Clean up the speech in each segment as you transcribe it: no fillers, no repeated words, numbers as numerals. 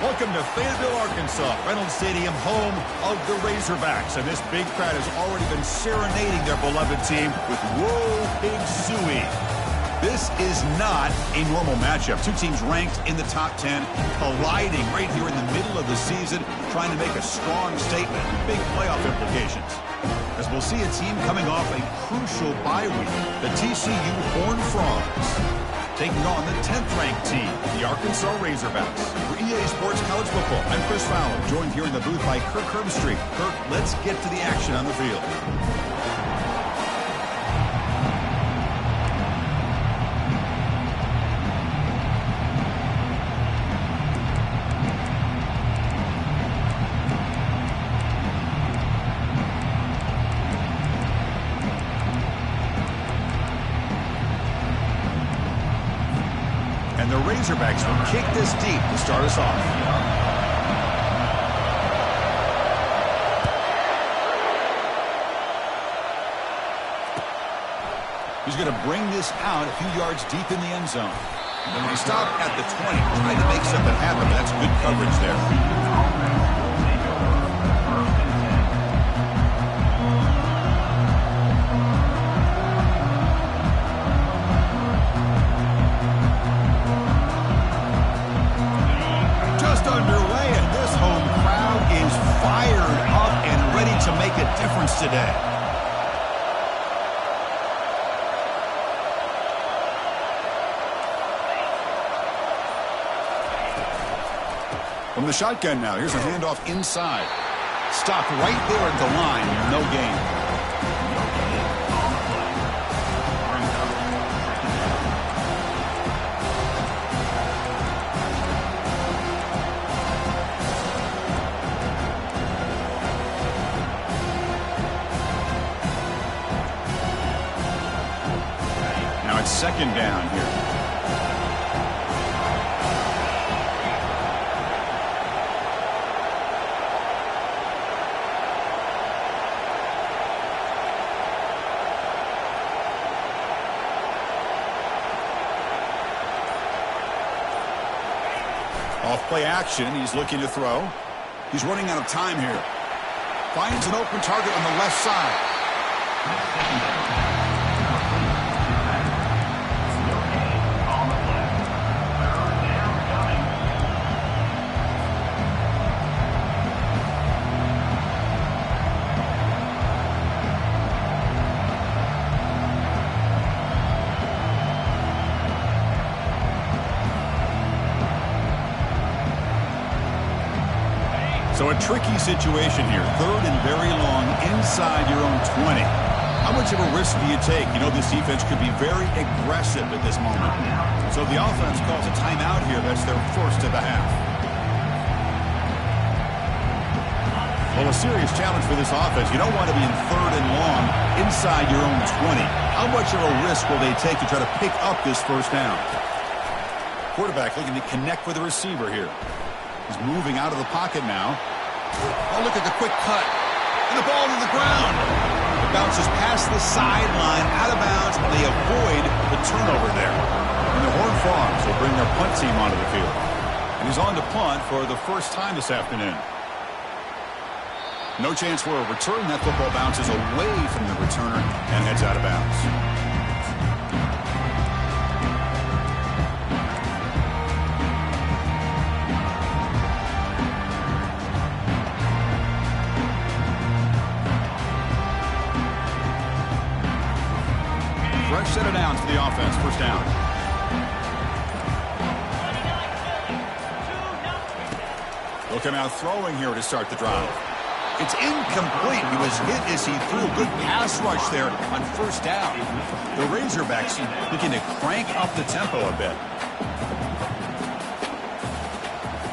Welcome to Fayetteville, Arkansas, Reynolds Stadium, home of the Razorbacks. And this big crowd has already been serenading their beloved team with Whoa Big Suey. This is not a normal matchup. Two teams ranked in the top 10, colliding right here in the middle of the season, trying to make a strong statement with big playoff implications. As we'll see a team coming off a crucial bye week, the TCU Horned Frogs, taking on the 10th-ranked team, the Arkansas Razorbacks. For EA Sports College Football, I'm Chris Fowler, joined here in the booth by Kirk Herbstreit. Kirk, let's get to the action on the field. And the Razorbacks will kick this deep to start us off. He's going to bring this out a few yards deep in the end zone. And they stop at the 20, trying to make something happen. That's good coverage there. Underway, and this home crowd is fired up and ready to make a difference today. From the shotgun now, here's a handoff inside. Stopped right there at the line, no gain. Second down here. Off play action. He's looking to throw. He's running out of time here. Finds an open target on the left side. So a tricky situation here. Third and very long inside your own 20. How much of a risk do you take? You know this defense could be very aggressive at this moment. So the offense calls a timeout here. That's their first of the half. Well, a serious challenge for this offense. You don't want to be in third and long inside your own 20. How much of a risk will they take to try to pick up this first down? Quarterback looking to connect with the receiver here. He's moving out of the pocket now. Oh, look at the quick cut. And the ball to the ground. It bounces past the sideline, out of bounds, and they avoid the turnover there. And the Horned Frogs will bring their punt team onto the field. And he's on to punt for the first time this afternoon. No chance for a return. That football bounces away from the returner and heads out of bounds. Fresh set of downs for the offense. First down. They'll come out throwing here to start the drive. It's incomplete. He was hit as he threw a good pass rush there on first down. The Razorbacks looking to crank up the tempo a bit.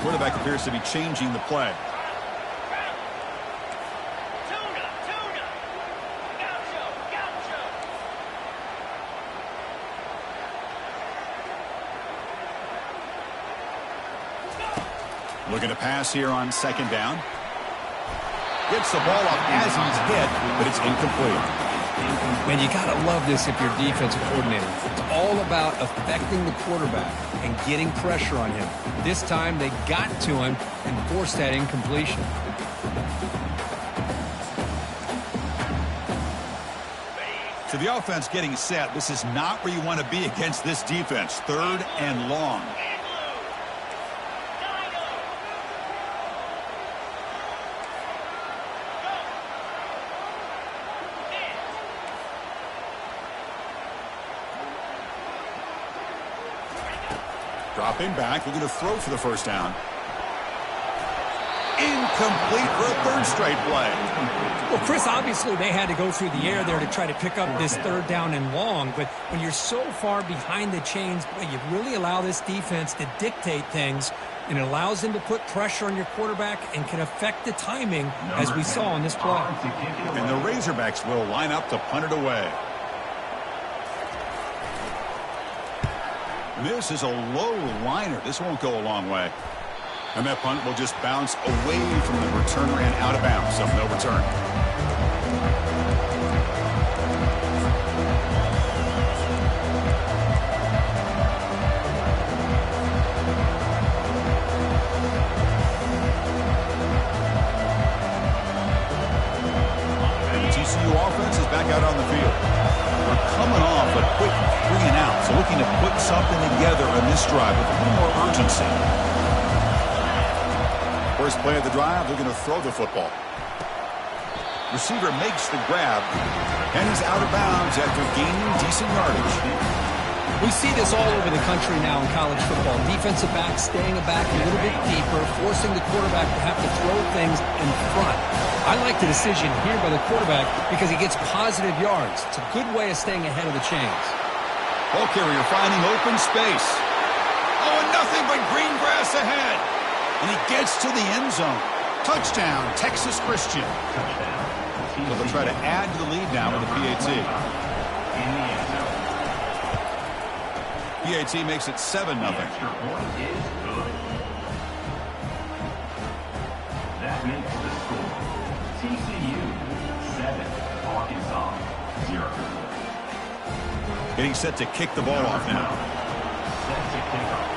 Quarterback appears to be changing the play. Looking to pass here on second down. Gets the ball up as he's hit, but it's incomplete. Man, you got to love this if you're defensive coordinator. It's all about affecting the quarterback and getting pressure on him. This time they got to him and forced that incompletion. So the offense getting set. This is not where you want to be against this defense. 3rd and long. Dropping back, looking to throw for the first down. Incomplete for a 3rd straight play. Well, Chris, obviously they had to go through the air there to try to pick up this 3rd down and long, but when you're so far behind the chains, you really allow this defense to dictate things, and it allows them to put pressure on your quarterback and can affect the timing, as we saw on this play. And the Razorbacks will line up to punt it away. This is a low liner. This won't go a long way. And that punt will just bounce away from the return man out of bounds, so no return. TCU offense is back out on the field. We're coming off a quick 3 and out, so looking to put something together on this drive with a little more urgency. First play of the drive, they're going to throw the football. Receiver makes the grab, and he's out of bounds after gaining decent yardage. We see this all over the country now in college football. Defensive backs staying back a little bit deeper, forcing the quarterback to have to throw things in front. I like the decision here by the quarterback because he gets positive yards. It's a good way of staying ahead of the chains. Ball carrier finding open space. Oh, and nothing but green grass ahead. And he gets to the end zone. Touchdown, Texas Christian. So they'll try to add to the lead now with the PAT. PAT makes it 7-0. That makes the score TCU 7, Arkansas 0. Getting set to kick the ball off now. Set to kick off.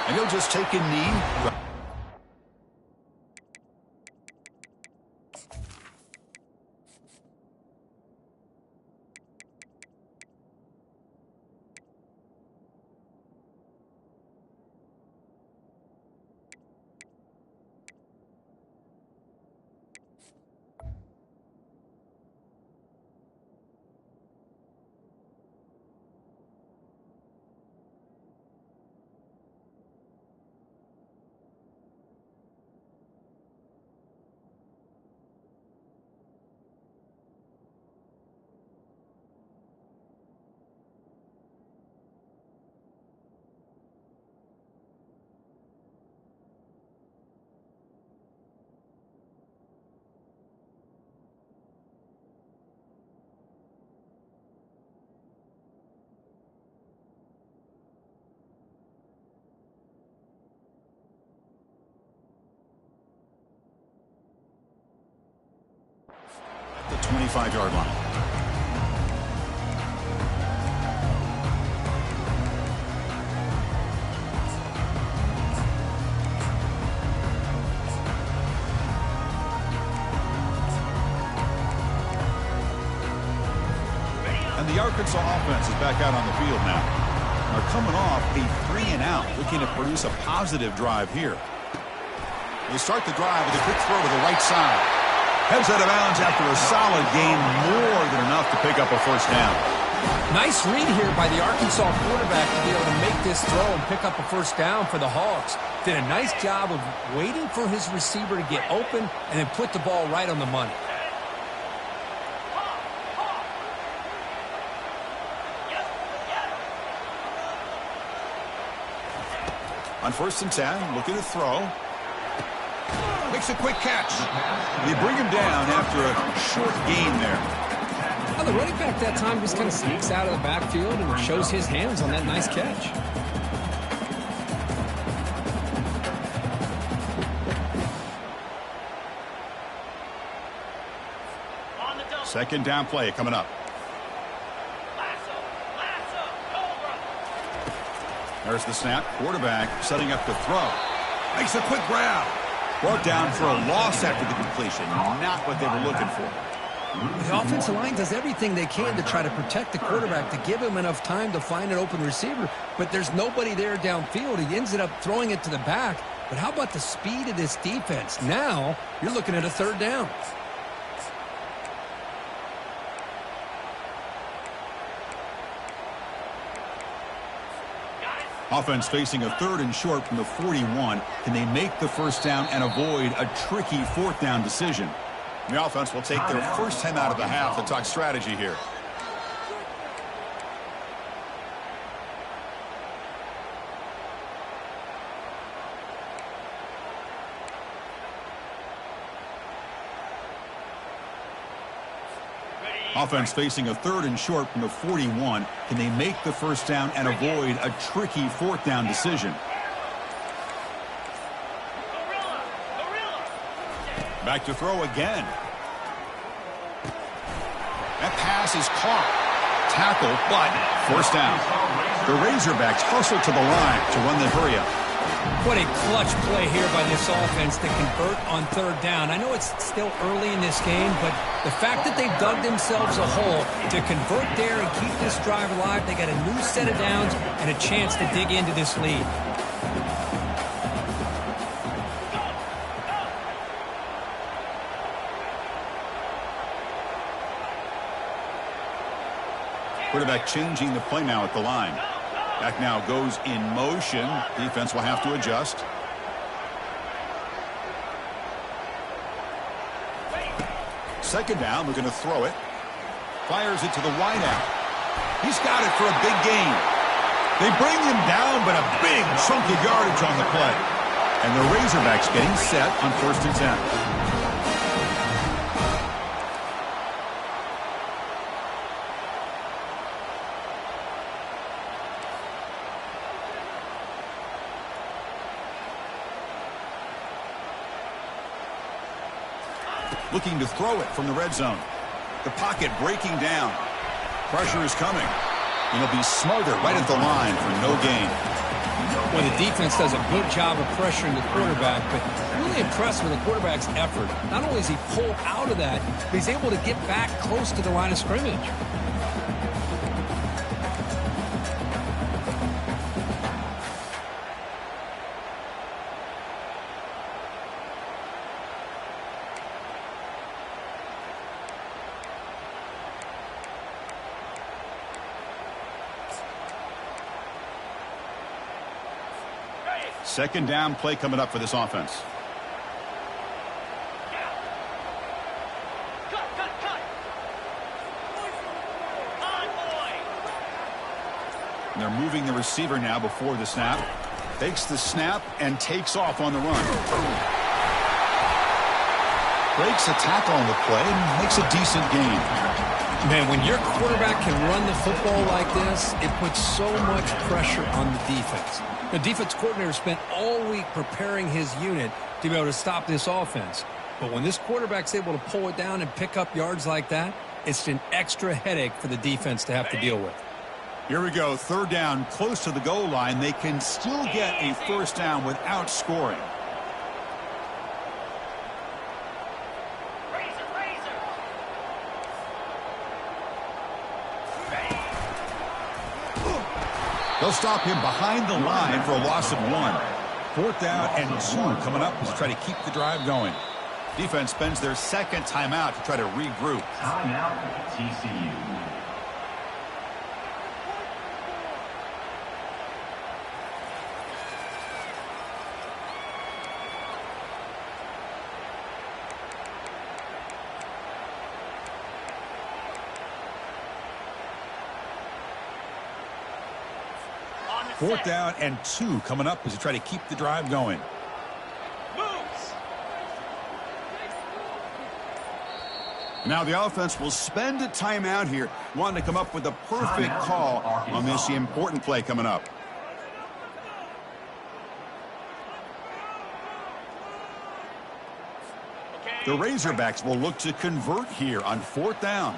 And he'll just take a knee. The 25-yard line. And the Arkansas offense is back out on the field now. They're coming off a 3 and out, looking to produce a positive drive here. They start the drive with a quick throw to the right side. Heads out of bounds after a solid gain, more than enough to pick up a first down. Nice read here by the Arkansas quarterback to be able to make this throw and pick up a first down for the Hogs. Did a nice job of waiting for his receiver to get open and then put the ball right on the money. On 1st and 10, looking to throw. Makes a quick catch. They bring him down after a short gain there. Well, the running back that time just kind of sneaks out of the backfield and shows his hands on that nice catch. Second down play coming up. There's the snap. Quarterback setting up to throw. Makes a quick grab. Brought down for a loss after the completion. Not what they were looking for. The offensive line does everything they can to try to protect the quarterback, to give him enough time to find an open receiver, but there's nobody there downfield. He ends up throwing it to the back. But how about the speed of this defense? Now you're looking at a third down. Offense facing a third and short from the 41. Can they make the first down and avoid a tricky fourth down decision? The offense will take their first time out of the half to talk strategy here. Offense facing a third and short from the 41. Can they make the first down and avoid a tricky fourth down decision? Back to throw again. That pass is caught. Tackle, but first down. The Razorbacks hustle to the line to run the hurry-up. What a clutch play here by this offense to convert on third down. I know it's still early in this game, but the fact that they've dug themselves a hole to convert there and keep this drive alive, they got a new set of downs and a chance to dig into this lead. Quarterback changing the play now at the line. Back now goes in motion. Defense will have to adjust. Second down, we're going to throw it. Fires it to the wideout. He's got it for a big gain. They bring him down, but a big chunk of yardage on the play. And the Razorbacks getting set on 1st and 10. Looking to throw it from the red zone. The pocket breaking down. Pressure is coming. And he'll be smothered right at the line for no gain. Well, the defense does a good job of pressuring the quarterback, but really impressed with the quarterback's effort. Not only is he pulled out of that, but he's able to get back close to the line of scrimmage. Second down play coming up for this offense. And they're moving the receiver now before the snap. Takes the snap and takes off on the run. Breaks a tackle on the play and makes a decent gain. Man, when your quarterback can run the football like this, it puts so much pressure on the defense. The defense coordinator spent all week preparing his unit to be able to stop this offense. But when this quarterback's able to pull it down and pick up yards like that, it's an extra headache for the defense to have to deal with. Here we go. Third down, close to the goal line. They can still get a first down without scoring. They'll stop him behind the line for a loss of 1. 4th down and 2 coming up as they try to keep the drive going. Defense spends their second timeout to try to regroup. Timeout, TCU. Fourth down and 2 coming up as they try to keep the drive going. Now the offense will spend a timeout here, wanting to come up with a perfect call on this important play coming up. The Razorbacks will look to convert here on 4th down.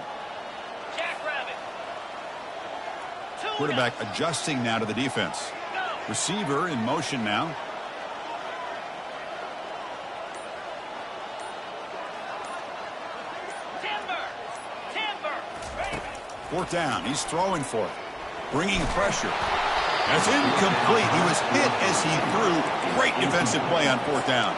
Quarterback adjusting now to the defense. Receiver in motion now. Fourth down. He's throwing for it. Bringing pressure. That's incomplete. He was hit as he threw. Great defensive play on 4th down.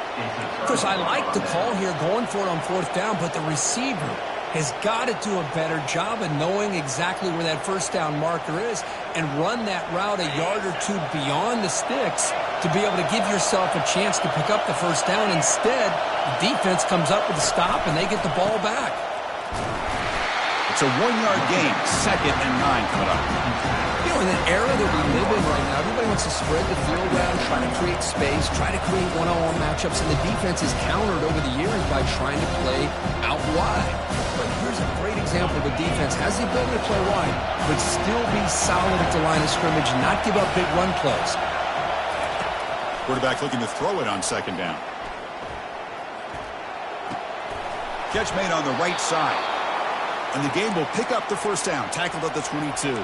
Chris, I like the call here going for it on 4th down, but the receiver has got to do a better job of knowing exactly where that 1st down marker is and run that route a yard or two beyond the sticks to be able to give yourself a chance to pick up the 1st down. Instead, the defense comes up with a stop and they get the ball back. It's a 1-yard gain. 2nd and 9 coming up. You know, in the era that we live in right now, everybody wants to spread the field around, try to create space, try to create one-on-one matchups, and the defense is countered over the years by trying to play out wide. But here's a great example of a defense has the ability to play wide, but still be solid at the line of scrimmage and not give up big run plays. Quarterback looking to throw it on 2nd down. Catch made on the right side. And the game will pick up the 1st down, tackled at the 22.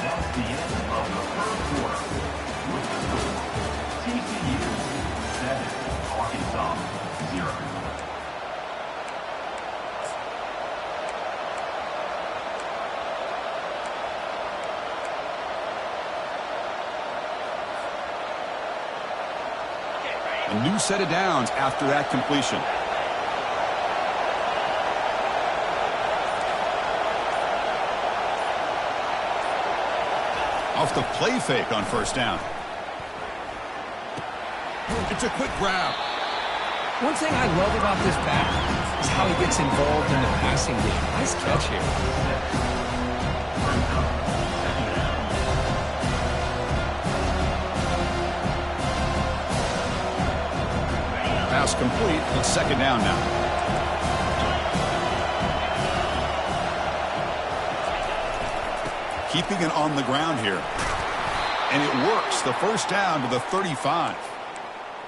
That's the end of the 3rd quarter. With the score, TCU 7, Arkansas 0. A new set of downs after that completion. Off the play fake on 1st down. It's a quick grab. One thing I love about this back is how he gets involved in the passing game. Nice catch here. Pass complete. It's 2nd down now. Keeping it on the ground here. And it works. The 1st down to the 35.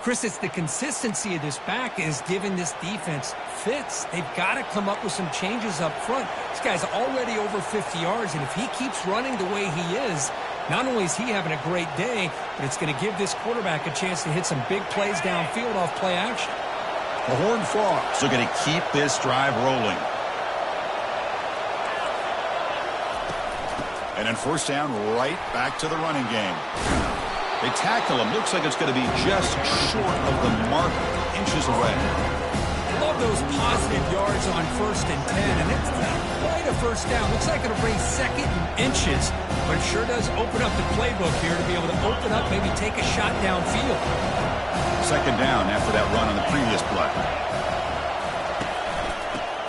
Chris, it's the consistency of this back is giving this defense fits. They've got to come up with some changes up front. This guy's already over 50 yards, and if he keeps running the way he is, not only is he having a great day, but it's going to give this quarterback a chance to hit some big plays downfield off play action. The Horned Frogs are going to keep this drive rolling. And then 1st down, right back to the running game. They tackle him. Looks like it's going to be just short of the mark, inches away. Love those positive yards on 1st and 10, and it's not quite a 1st down. Looks like it'll bring 2nd and inches, but it sure does open up the playbook here to be able to open up, maybe take a shot downfield. 2nd down after that run on the previous play.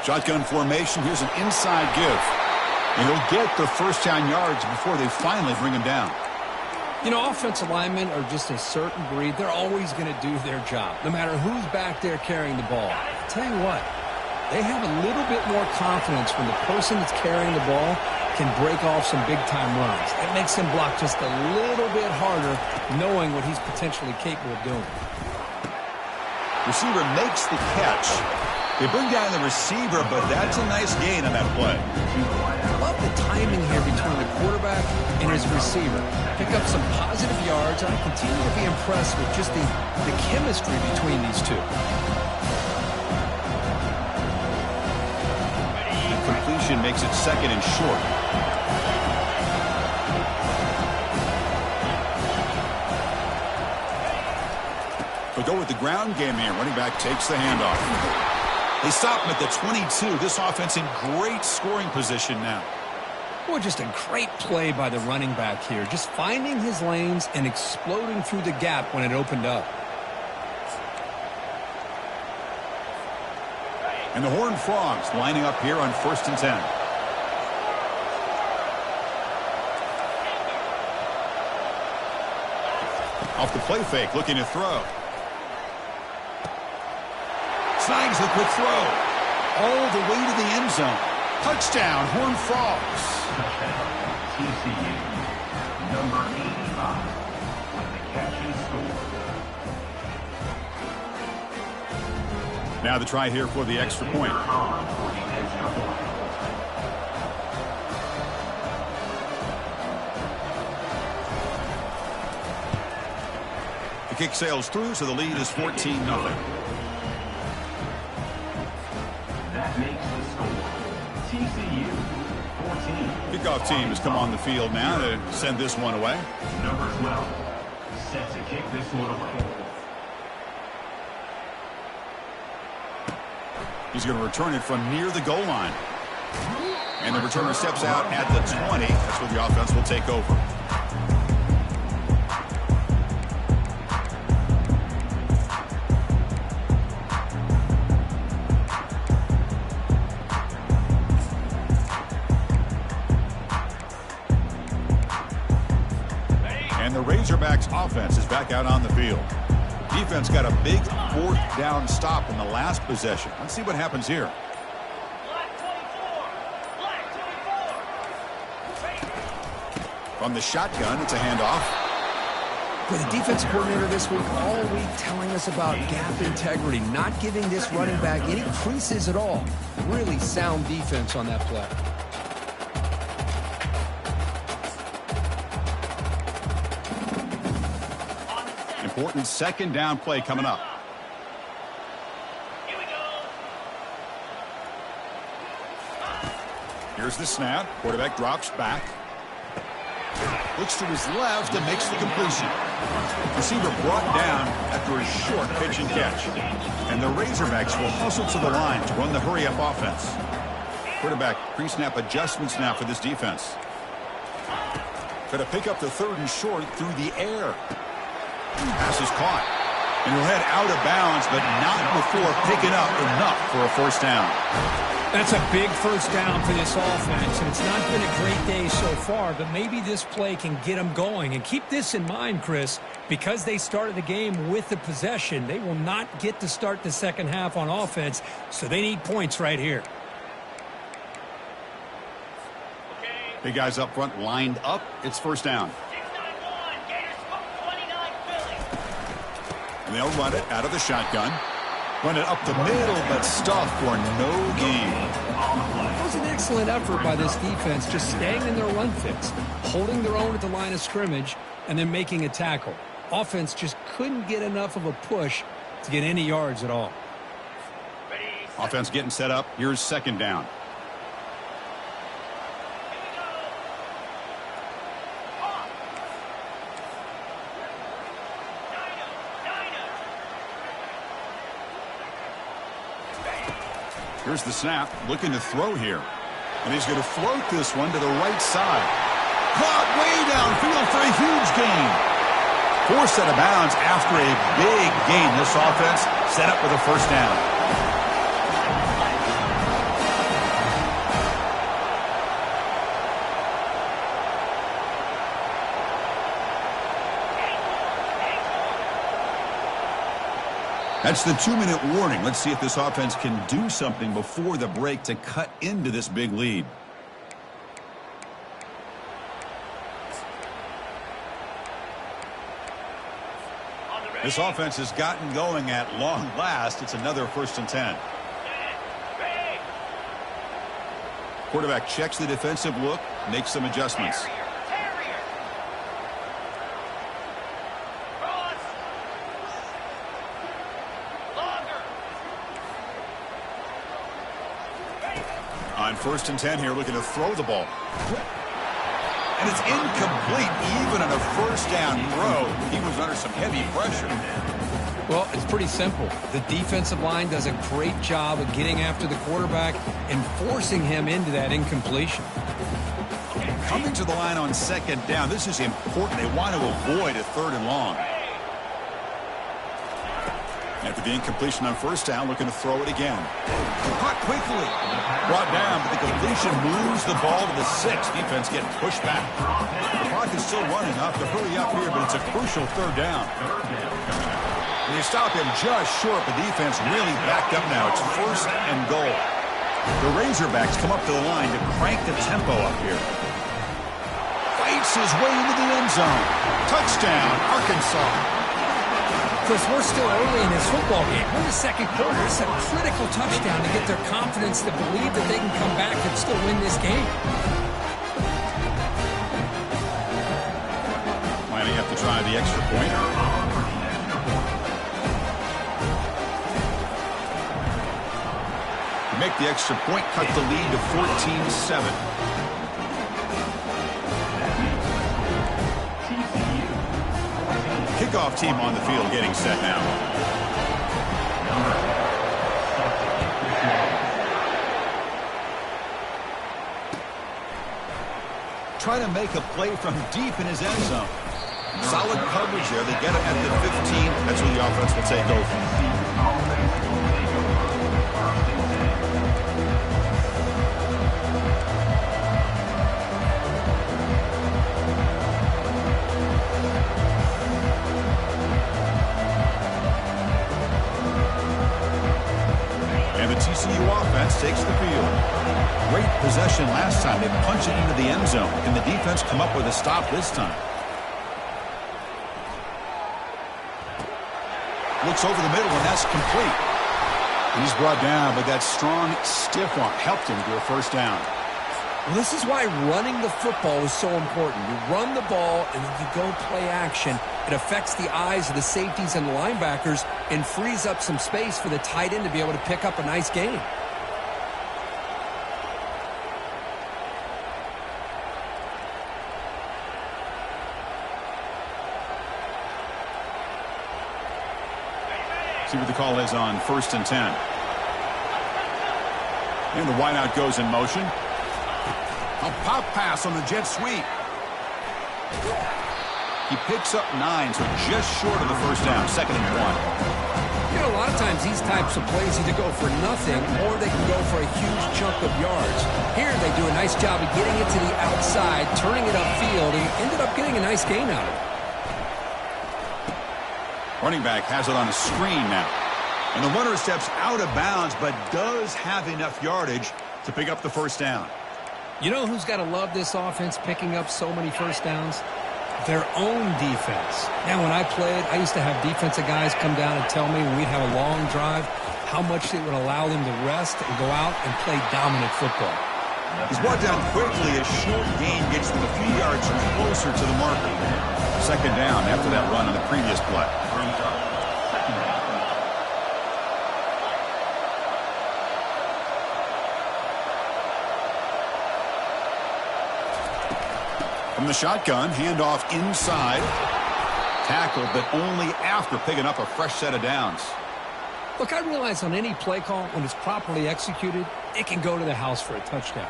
Shotgun formation. Here's an inside give. And he'll get the 1st down yards before they finally bring him down. You know, offensive linemen are just a certain breed. They're always going to do their job, no matter who's back there carrying the ball. I'll tell you what, they have a little bit more confidence when the person that's carrying the ball can break off some big-time runs. That makes him block just a little bit harder, knowing what he's potentially capable of doing. Receiver makes the catch. They bring down the receiver, but that's a nice gain on that play. I love the timing here between the quarterback and his receiver. Pick up some positive yards, and I continue to be impressed with just the chemistry between these two. The completion makes it 2nd and short. But go with the ground game here. Running back takes the handoff. They stop him at the 22. This offense in great scoring position now. Boy, just a great play by the running back here. Just finding his lanes and exploding through the gap when it opened up. And the Horned Frogs lining up here on 1st and 10. Off the play fake, looking to throw. Snags the quick throw. All the way to the end zone. Touchdown, Horned Frogs. Touchdown, TCU. Number 85 with the catch and score. Now the try here for the extra point. The kick sails through, so the lead is 14-0. That makes the score. TCU 14. Kickoff team has come on the field now to send this one away. Number 12 set to kick this one away. He's going to return it from near the goal line. And the returner steps out at the 20. That's where the offense will take over. And the Razorbacks offense is back out on the field. Defense got a big fourth down stop in the last possession. Let's see what happens here. From the shotgun, it's a handoff. For the defense coordinator this week, all week telling us about gap integrity, not giving this running back any creases at all. Really sound defense on that play. Important second down play coming up. Here we go. Here's the snap. Quarterback drops back. Looks to his left and makes the completion. Receiver brought down after a short pitch and catch. And the Razorbacks will hustle to the line to run the hurry-up offense. Quarterback pre-snap adjustments now for this defense. Got to pick up the third and short through the air. Pass is caught. And he'll head out of bounds, but not before picking up enough for a first down. That's a big first down for this offense, and it's not been a great day so far, but maybe this play can get them going. And keep this in mind, Chris, because they started the game with the possession, they will not get to start the second half on offense, so they need points right here. Big guys up front lined up. It's first down. And they'll run it out of the shotgun. Run it up the middle, but stuffed for no gain. It was an excellent effort by this defense, just staying in their run fix, holding their own at the line of scrimmage, and then making a tackle. Offense just couldn't get enough of a push to get any yards at all. Offense getting set up. Here's second down. Here's the snap, looking to throw here. And he's going to float this one to the right side. Caught way downfield for a huge gain. Forced out of bounds after a big gain. This offense set up with a first down. That's the 2-minute warning. Let's see if this offense can do something before the break to cut into this big lead. This offense has gotten going at long last. It's another 1st and 10. Quarterback checks the defensive look, makes some adjustments. On 1st and 10 here, looking to throw the ball. And it's incomplete, even on a first down throw. He was under some heavy pressure. Well, it's pretty simple. The defensive line does a great job of getting after the quarterback and forcing him into that incompletion. Coming to the line on second down, this is important. They want to avoid a 3rd and long. After the incompletion on first down, looking to throw it again. Caught quickly. Brought down, but the completion moves the ball to the 6. Defense getting pushed back. The clock is still running up to hurry up here, but it's a crucial 3rd down. And you stop him just short. The defense really backed up now. It's 1st and goal. The Razorbacks come up to the line to crank the tempo up here. Fights his way into the end zone. Touchdown, Arkansas. Chris, we're still early in this football game. We're in the second quarter. It's a critical touchdown to get their confidence to believe that they can come back and still win this game. Lining up to try the extra point. Make the extra point, cut the lead to 14-7. Kickoff team on the field getting set now. Try to make a play from deep in his end zone. Solid coverage there. They get him at the 15. That's where the offense will take over. TCU offense takes the field. Great possession last time. They punch it into the end zone. Can the defense come up with a stop this time? Looks over the middle, and that's complete. He's brought down, but that strong, stiff arm helped him to a first down. Well, this is why running the football is so important. You run the ball, and then you go play action. It affects the eyes of the safeties and the linebackers and frees up some space for the tight end to be able to pick up a nice gain. See what the call is on 1st and 10. And the wideout goes in motion. A pop pass on the jet sweep. He picks up 9, so just short of the first down, 2nd and 1. You know, a lot of times these types of plays either go for nothing or they can go for a huge chunk of yards. Here they do a nice job of getting it to the outside, turning it upfield, and ended up getting a nice gain out of it. Running back has it on a screen now. And the runner steps out of bounds, but does have enough yardage to pick up the first down. You know who's got to love this offense picking up so many first downs? Their own defense. Now, when I played, I used to have defensive guys come down and tell me when we'd have a long drive how much it would allow them to rest and go out and play dominant football. He's brought down quickly. A short gain gets them a few yards closer to the marker. 2nd down after that run on the previous play. From the shotgun, handoff inside. Tackled, but only after picking up a fresh set of downs. Look, I realize on any play call, when it's properly executed, it can go to the house for a touchdown.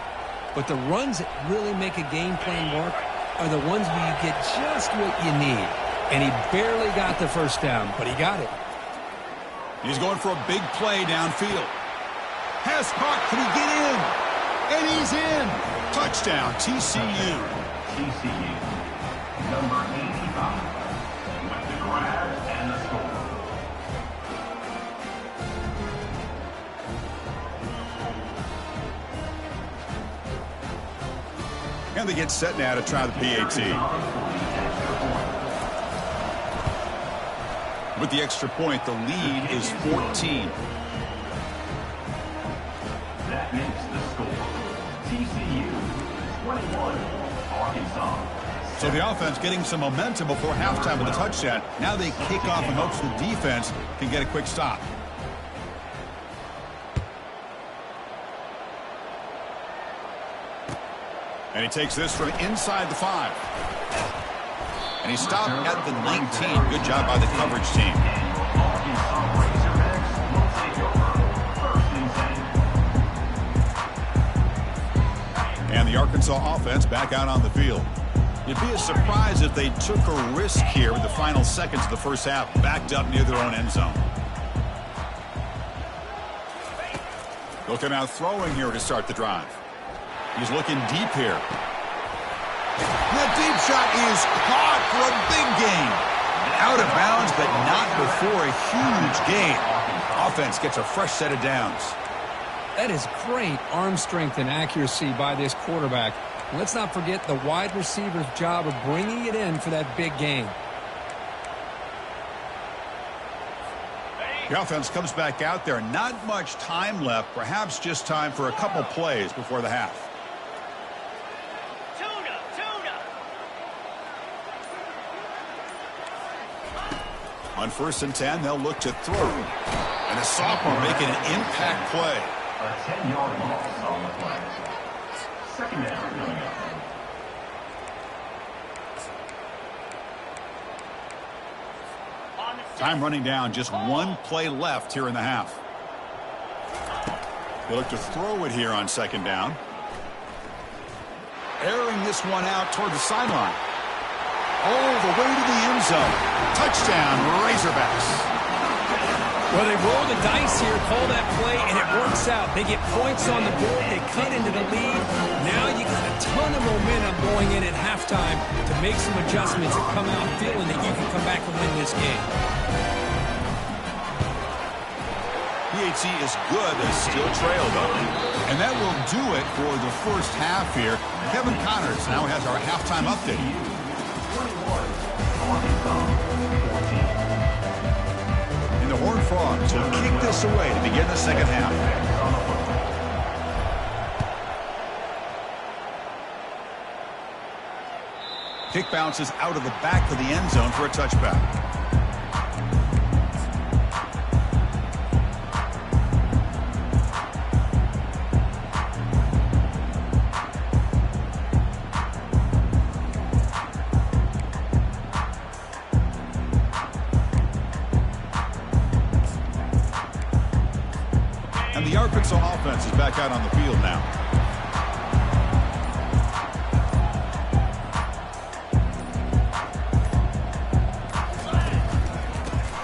But the runs that really make a game plan work are the ones where you get just what you need. And he barely got the first down, but he got it. He's going for a big play downfield. Has caught, can he get in? And he's in. Touchdown, TCU. TCU, number 85, with the grab and the score. And they get set now to try the PAT. With the extra point, the lead is 14. That makes the score. TCU, 21. Arkansas. So the offense getting some momentum before halftime with a touchdown. Now they kick off and hopes the defense can get a quick stop. And he takes this from inside the 5. And he stopped at the 19. Good job by the coverage team. And the Arkansas offense back out on the field. It'd be a surprise if they took a risk here with the final seconds of the first half, backed up near their own end zone. Looking out throwing here to start the drive. He's looking deep here. The deep shot is caught for a big gain. Out of bounds, but not before a huge gain. Offense gets a fresh set of downs. That is great arm strength and accuracy by this quarterback. Let's not forget the wide receiver's job of bringing it in for that big game. The offense comes back out there. Not much time left. Perhaps just time for a couple plays before the half. On 1st and 10, they'll look to throw. And a sophomore making an impact play. A 10-yard loss on the play. Second down coming up. Time running down. Just one play left here in the half. They look to throw it here on 2nd down. Airing this one out toward the sideline. All the way to the end zone. Touchdown, Razorbacks. Well, they roll the dice here, call that play, and it works out. They get points on the board. They cut into the lead. Now you got a ton of momentum going in at halftime to make some adjustments and come out feeling that you can come back and win this game. PHC is good. They still trail, though. And that will do it for the first half here. Kevin Connors now has our halftime update. And the Horned Frogs will kick this away to begin the second half. Kick bounces out of the back of the end zone for a touchback. And the Arkansas offense is back out on the field now.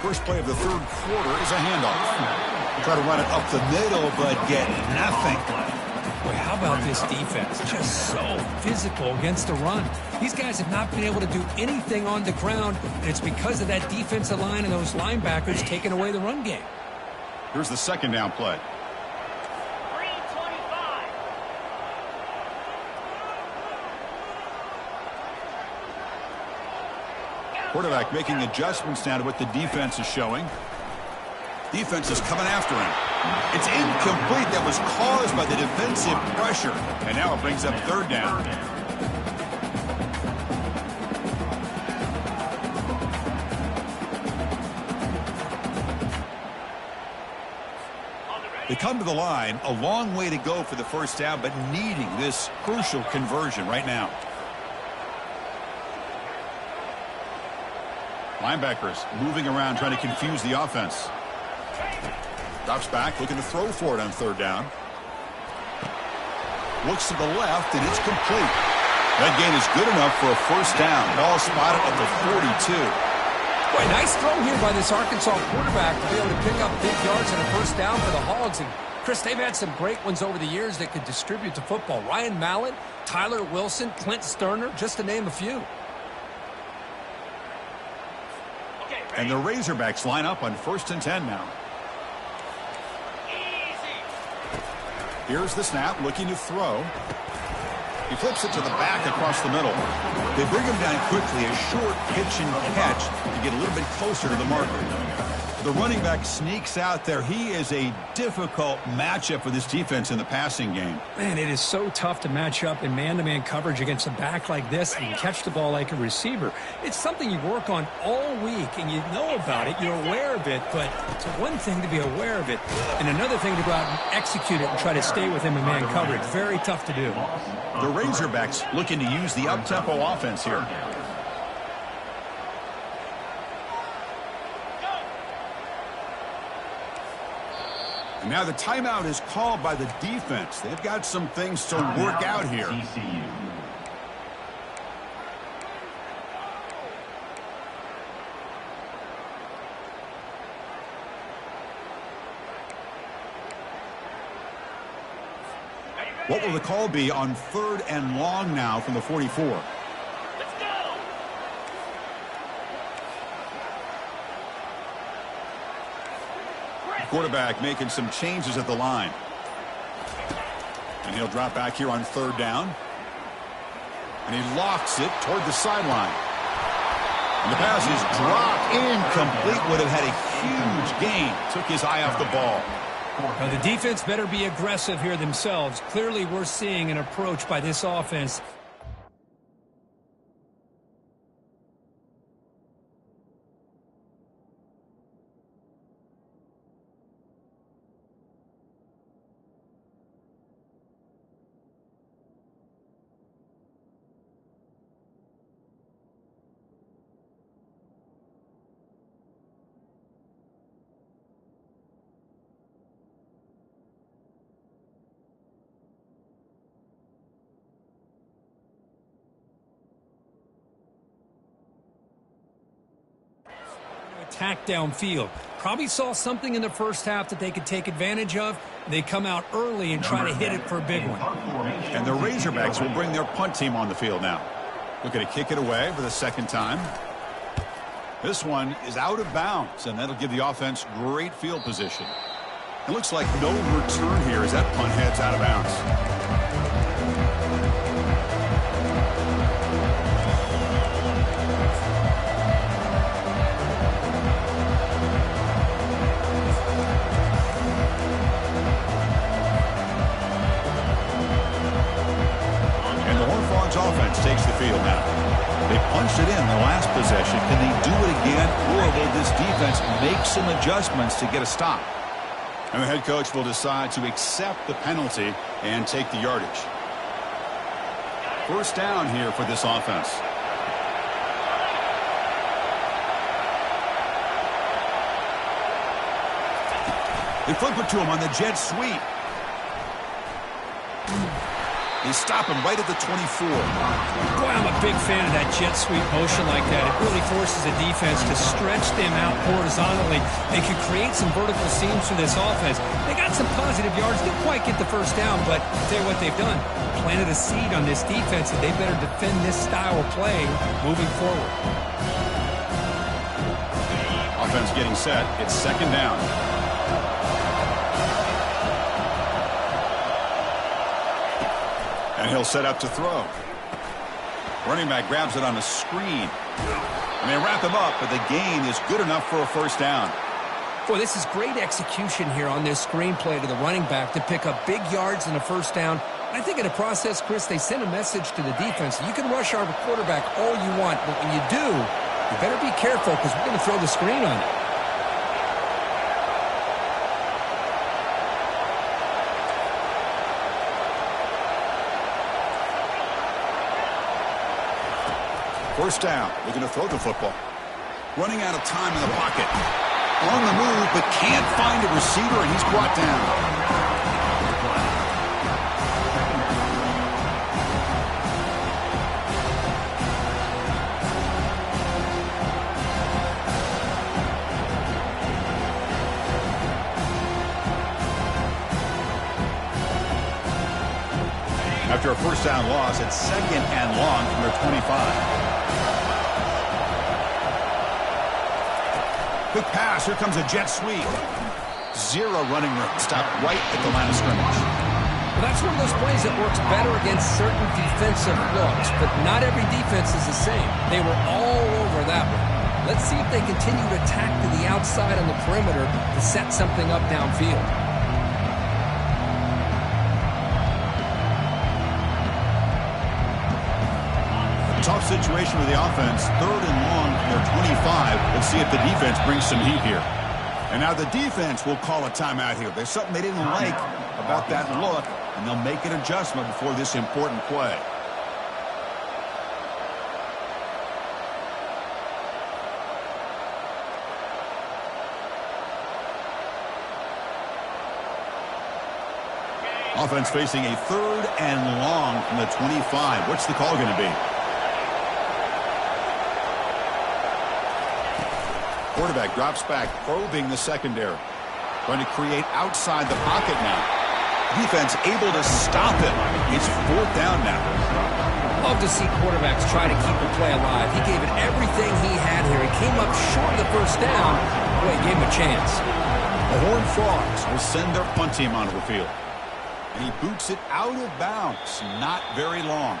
First play of the third quarter is a handoff. Try to run it up the middle, but get nothing. Boy, how about this defense? Just so physical against the run. These guys have not been able to do anything on the ground, and it's because of that defensive line and those linebackers taking away the run game. Here's the second down play. Quarterback making adjustments now to what the defense is showing. Defense is coming after him. It's incomplete. That was caused by the defensive pressure. And now it brings up third down. They come to the line, a long way to go for the first down, but needing this crucial conversion right now. Linebackers moving around, trying to confuse the offense. Drops back, looking to throw for it on third down. Looks to the left, and it's complete. That gain is good enough for a first down. Ball spotted at the 42. Boy, nice throw here by this Arkansas quarterback to be able to pick up big yards and a first down for the Hogs. And, Chris, they've had some great ones over the years that could distribute the football. Ryan Mallett, Tyler Wilson, Clint Sterner, just to name a few. And the Razorbacks line up on 1st and 10 now. Here's the snap, looking to throw. He flips it to the back across the middle. They bring him down quickly, a short pitch and catch to get a little bit closer to the marker. The running back sneaks out there. He is a difficult matchup for this defense in the passing game. Man, it is so tough to match up in man-to-man coverage against a back like this and catch the ball like a receiver. It's something you work on all week, and you know about it. You're aware of it, but it's one thing to be aware of it, and another thing to go out and execute it and try to stay with him in man coverage. Very tough to do. The Razorbacks looking to use the up-tempo offense here. And now the timeout is called by the defense. They've got some things to work out here. What will the call be on 3rd and long now from the 44? Quarterback making some changes at the line. And he'll drop back here on third down. And he lofts it toward the sideline. And the pass is dropped. Incomplete. Would have had a huge gain. Took his eye off the ball. Now, the defense better be aggressive here themselves. Clearly, we're seeing an approach by this offense. Attack downfield. Probably saw something in the first half that they could take advantage of. They come out early and try to hit it for a big one. And the Razorbacks will bring their punt team on the field now. Looking to kick it away for the second time. This one is out of bounds, and that'll give the offense great field position. It looks like no return here as that punt heads out of bounds. Offense takes the field now. They punched it in the last possession. Can they do it again, or will this defense make some adjustments to get a stop? And the head coach will decide to accept the penalty and take the yardage. First down here for this offense. They flip it to him on the jet sweep. They stop him right at the 24. Boy, I'm a big fan of that jet sweep motion like that. It really forces the defense to stretch them out horizontally. They can create some vertical seams for this offense. They got some positive yards. Didn't quite get the first down, but I'll tell you what they've done. Planted a seed on this defense that they better defend this style of play moving forward. Offense getting set. It's second down. And he'll set up to throw. Running back grabs it on a screen. And they wrap him up, but the gain is good enough for a first down. Boy, this is great execution here on this screenplay to the running back to pick up big yards and a first down. I think in the process, Chris, they send a message to the defense. You can rush our quarterback all you want, but when you do, you better be careful because we're going to throw the screen on you. First down. They're going to throw the football. Running out of time in the pocket. On the move, but can't find a receiver, and he's brought down. After a first down loss, it's second and long from their 25. Quick pass. Here comes a jet sweep. Zero running room. Stopped right at the line of scrimmage. Well, that's one of those plays that works better against certain defensive looks, but not every defense is the same. They were all over that one. Let's see if they continue to attack to the outside on the perimeter to set something up downfield. Tough situation with the offense. Third and long from their 25. Let's see if the defense brings some heat here. And now the defense will call a timeout here. There's something they didn't like about that look, and they'll make an adjustment before this important play. Offense facing a third and long from the 25. What's the call going to be? Quarterback drops back, probing the secondary. Trying to create outside the pocket now. Defense able to stop him. It's fourth down now. Love to see quarterbacks try to keep the play alive. He gave it everything he had here. He came up short of the first down. Boy, he gave him a chance. The Horned Frogs will send their punt team onto the field. And he boots it out of bounds. Not very long.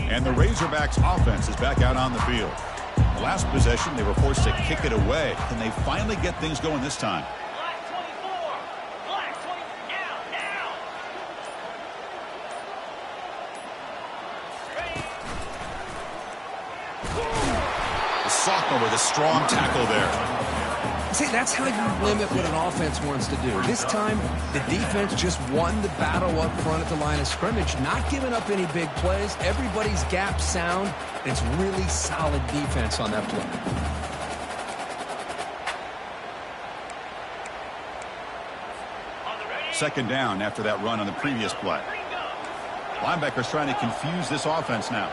And the Razorbacks offense is back out on the field. The last possession, they were forced to kick it away. Can they finally get things going this time? The sophomore with a strong tackle there. See, that's how you limit what an offense wants to do. This time, the defense just won the battle up front at the line of scrimmage, not giving up any big plays. Everybody's gap sound. It's really solid defense on that play. Second down after that run on the previous play. Linebackers trying to confuse this offense now.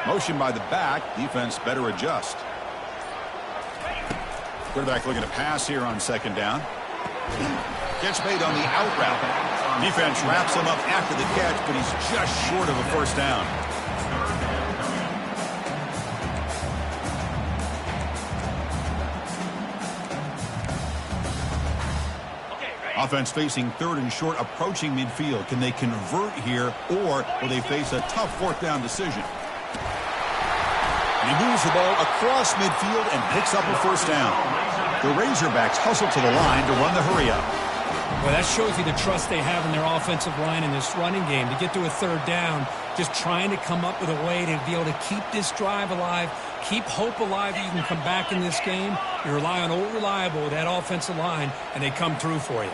Motion by the back. Defense better adjust. Quarterback looking to pass here on second down. Catch made on the out route. Defense wraps him up after the catch, but he's just short of a first down. Offense facing third and short, approaching midfield. Can they convert here, or will they face a tough fourth down decision? And he moves the ball across midfield and picks up a first down. The Razorbacks hustle to the line to run the hurry up. Well, that shows you the trust they have in their offensive line in this running game. To get to a third down, just trying to come up with a way to be able to keep this drive alive, keep hope alive that you can come back in this game. You rely on old reliable with that offensive line, and they come through for you.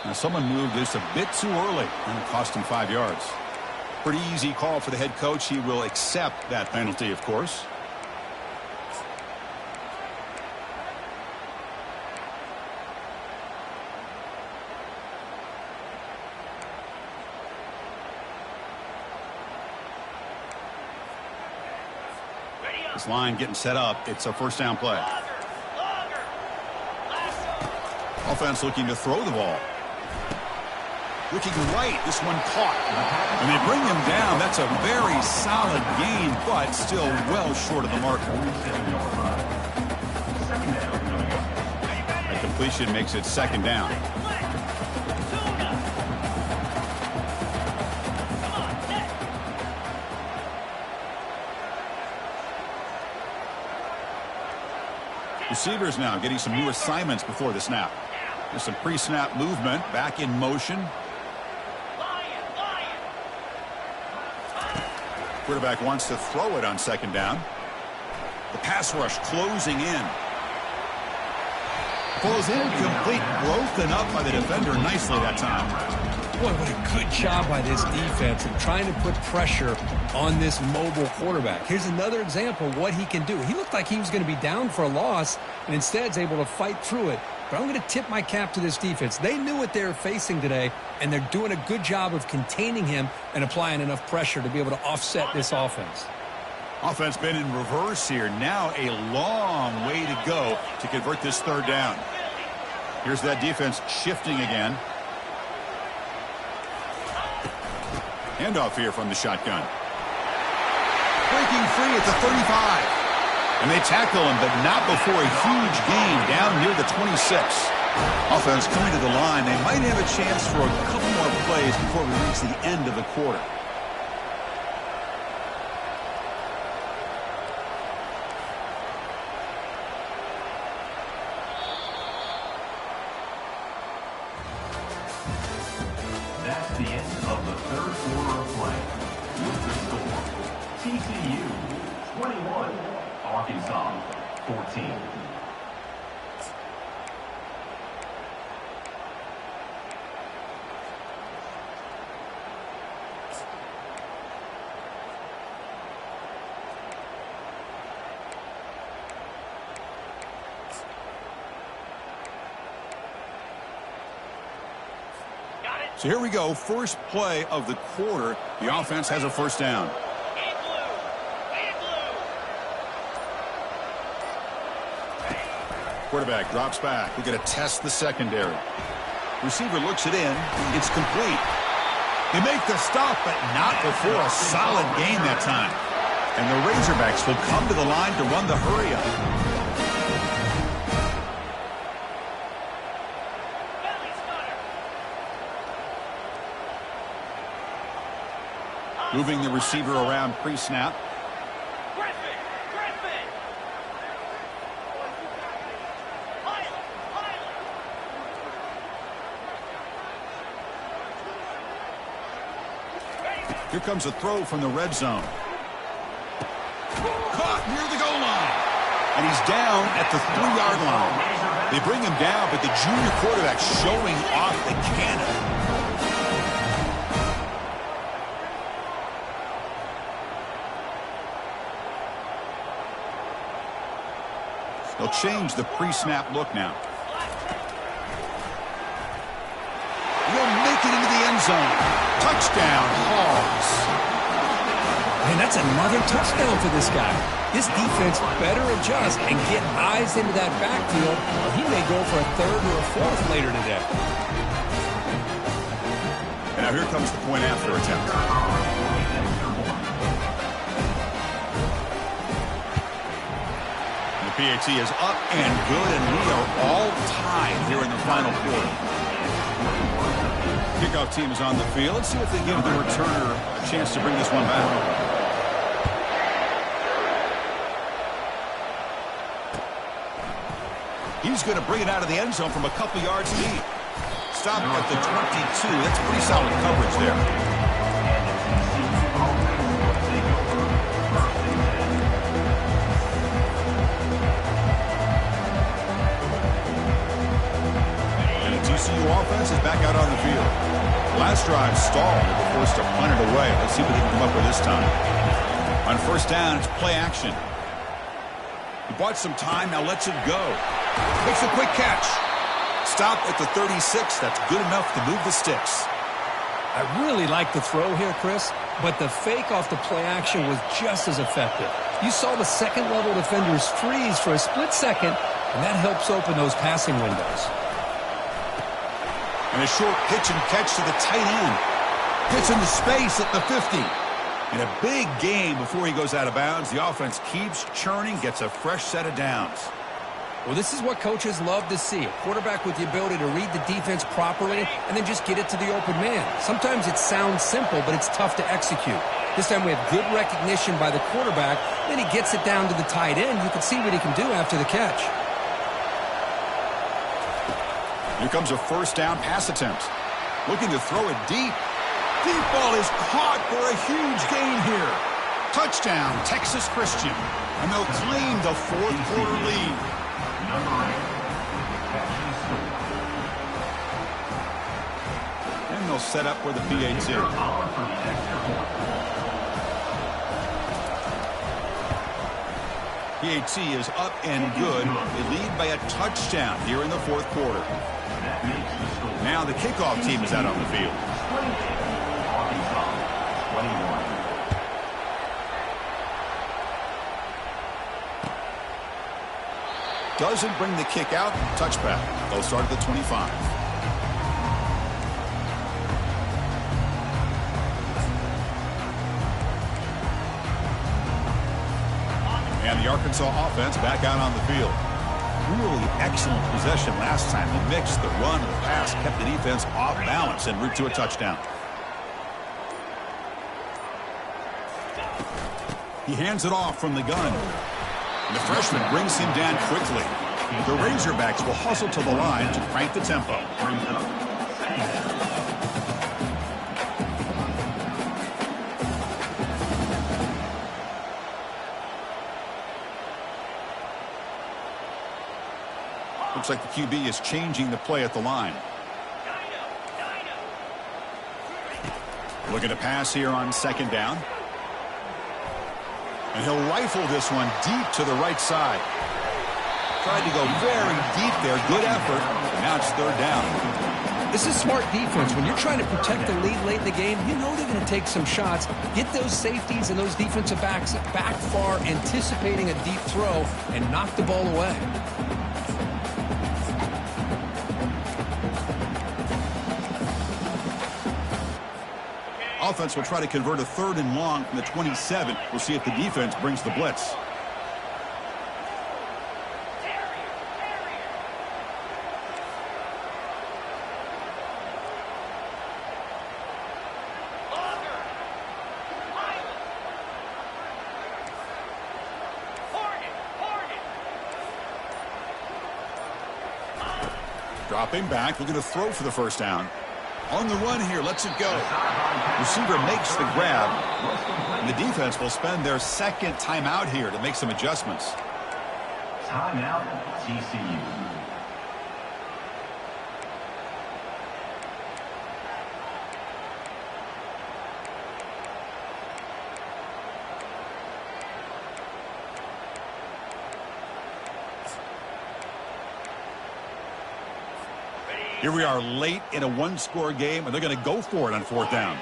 Now someone moved this a bit too early, and it cost him 5 yards. Pretty easy call for the head coach. He will accept that penalty, of course. This line getting set up. It's a first down play. Offense looking to throw the ball. Looking right, this one caught. And they bring him down. That's a very solid gain, but still well short of the mark. The completion makes it second down. Receivers now getting some new assignments before the snap. There's some pre-snap movement, back in motion. Quarterback wants to throw it on second down. The pass rush closing in. Falls incomplete, broken up by the defender nicely that time. Boy, what a good job by this defense in trying to put pressure on this mobile quarterback. Here's another example of what he can do. He looked like he was going to be down for a loss, and instead is able to fight through it but I'm going to tip my cap to this defense. They knew what they were facing today, and they're doing a good job of containing him and applying enough pressure to be able to offset this offense. Offense been in reverse here. Now a long way to go to convert this third down. Here's that defense shifting again. Handoff here from the shotgun. Breaking free at the 35. And they tackle him, but not before a huge gain down near the 26. Offense coming to the line. They might have a chance for a couple more plays before we reach the end of the quarter. That's the end of the third quarter of play. With the score, TCU 21, Arkansas 14. So here we go. First play of the quarter. The offense has a first down. Quarterback drops back. We're going to test the secondary. Receiver looks it in. It's complete. They make the stop, but not before a solid gain that time. And the Razorbacks will come to the line to run the hurry up. Moving the receiver around pre-snap. Here comes a throw from the red zone. Caught near the goal line. And he's down at the 3-yard line. They bring him down, but the junior quarterback showing off the cannon. They'll change the pre-snap look now. Will make it into the end zone. Touchdown, Hogs. And that's another touchdown for this guy. This defense better adjust and get eyes into that backfield, or he may go for a third or a fourth later today. And now here comes the point after attempt. PAT is up and good, and we are all tied here in the final quarter. Kickoff team is on the field. Let's see if they give the returner a chance to bring this one back. He's going to bring it out of the end zone from a couple yards deep. Stop at the 22. That's pretty solid coverage there. TCU offense is back out on the field. Last drive stalled. They were forced to punt it away. Let's see what they can come up with this time. On first down, it's play action. He bought some time, now lets it go. Makes a quick catch. Stop at the 36. That's good enough to move the sticks. I really like the throw here, Chris, but the fake off the play action was just as effective. You saw the second-level defenders freeze for a split second, and that helps open those passing windows. And a short pitch and catch to the tight end. Gets into space at the 50. And a big gain before he goes out of bounds. The offense keeps churning, gets a fresh set of downs. Well, this is what coaches love to see. A quarterback with the ability to read the defense properly and then just get it to the open man. Sometimes it sounds simple, but it's tough to execute. This time we have good recognition by the quarterback. Then he gets it down to the tight end. You can see what he can do after the catch. Here comes a first down pass attempt. Looking to throw it deep. Deep ball is caught for a huge gain here. Touchdown, Texas Christian. And they'll claim the fourth quarter lead. And they'll set up for the PAT. PAT is up and good. They lead by a touchdown here in the fourth quarter. Now the kickoff team is out on the field. Arkansas, 21. Doesn't bring the kick out. Touchback. They'll start at the 25. And the Arkansas offense back out on the field. Really excellent possession last time. The mix, the run, and the pass kept the defense off balance en route to a touchdown. He hands it off from the gun. And the freshman brings him down quickly. The Razorbacks will hustle to the line to crank the tempo. Looks like the QB is changing the play at the line. Looking to pass here on second down. And he'll rifle this one deep to the right side. Tried to go very deep there. Good effort. And now it's third down. This is smart defense. When you're trying to protect the lead late in the game, you know they're going to take some shots. Get those safeties and those defensive backs back far, anticipating a deep throw, and knock the ball away. Offense will try to convert a third and long from the 27. We'll see if the defense brings the blitz. Dropping back, looking to throw for the first down. On the run here, lets it go. Receiver makes the grab. And the defense will spend their second timeout here to make some adjustments. Timeout, TCU. Here we are late in a one-score game, and they're going to go for it on fourth down.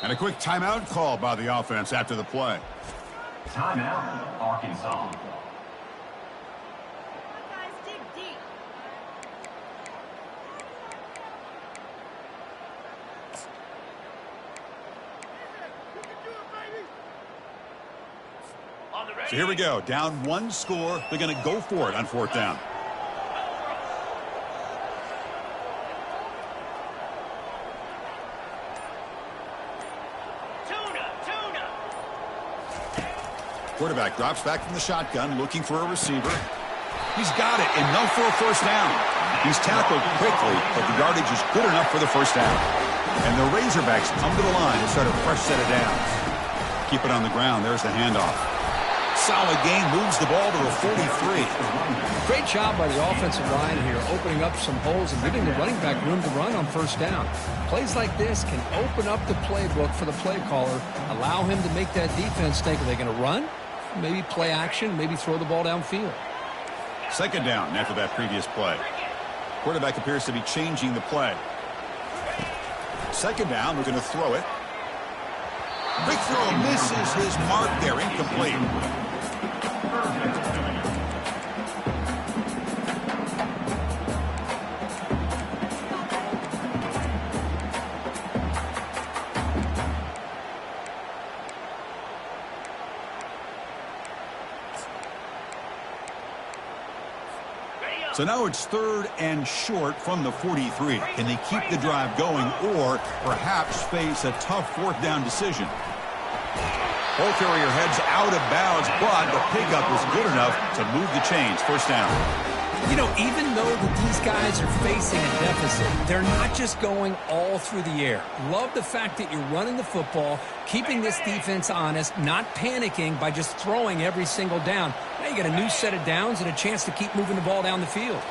And a quick timeout call by the offense after the play. Timeout, Arkansas. So here we go. Down one score. They're going to go for it on fourth down. Quarterback drops back from the shotgun, looking for a receiver. He's got it. Enough for a first down. He's tackled quickly, but the yardage is good enough for the first down. And the Razorbacks come to the line to start a fresh set of downs. Keep it on the ground. There's the handoff. Solid gain, moves the ball to the 43. Great job by the offensive line here, opening up some holes and giving the running back room to run on first down. Plays like this can open up the playbook for the play caller, allow him to make that defense think, are they going to run? Maybe play action, maybe throw the ball downfield. Second down after that previous play. Quarterback appears to be changing the play. Second down, we're going to throw it. Quick throw, misses his mark there, incomplete. So now it's third and short from the 43. Can they keep the drive going or perhaps face a tough fourth down decision? Ball carrier heads out of bounds, but the pickup was good enough to move the chains. First down. You know, even though these guys are facing a deficit, they're not just going all through the air. Love the fact that you're running the football, keeping this defense honest, not panicking by just throwing every single down. Now you got a new set of downs and a chance to keep moving the ball down the field.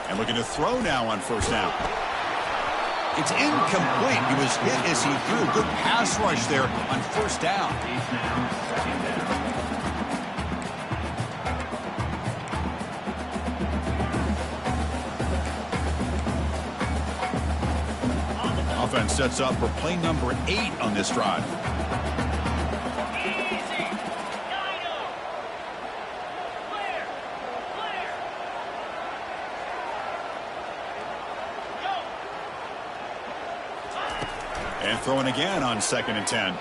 And looking to throw now on first down. It's incomplete. He was hit as he threw. Good pass rush there on first down. Offense sets up for play number 8 on this drive. And throwing again on 2nd and 10.